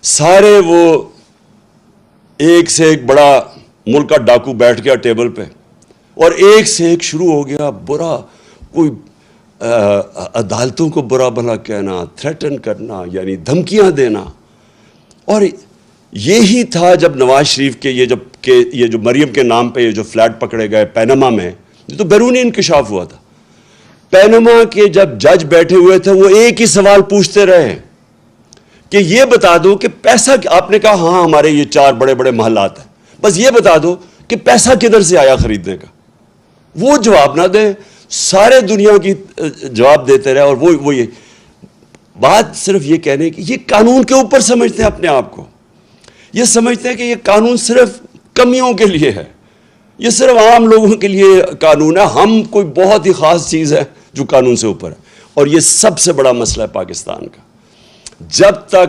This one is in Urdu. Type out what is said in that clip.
سارے وہ ایک سے ایک بڑا ملک کا ڈاکو بیٹھ گیا ٹیبل پہ اور ایک سے ایک شروع ہو گیا برا، کوئی عدالتوں کو برا بھلا کہنا، تھریٹن کرنا، یعنی دھمکیاں دینا. اور یہی تھا جب نواز شریف کے یہ جو مریم کے نام پہ یہ جو فلیٹ پکڑے گئے پینما میں، یہ تو بیرونی انکشاف ہوا تھا. پینما کے جب جج بیٹھے ہوئے تھے وہ ایک ہی سوال پوچھتے رہے کہ یہ بتا دو کہ پیسہ، آپ نے کہا ہاں ہمارے یہ 4 بڑے بڑے محلات ہیں، بس یہ بتا دو کہ پیسہ کدھر سے آیا خریدنے کا. وہ جواب نہ دیں، سارے دنیا کی جواب دیتے رہے. اور وہ یہ بات صرف یہ کہنے کی، یہ قانون کے اوپر سمجھتے ہیں اپنے آپ کو. یہ سمجھتے ہیں کہ یہ قانون صرف کمیوں کے لیے ہے، یہ صرف عام لوگوں کے لیے قانون ہے، ہم کوئی بہت ہی خاص چیز ہے جو قانون سے اوپر ہے. اور یہ سب سے بڑا مسئلہ ہے پاکستان کا. جب تک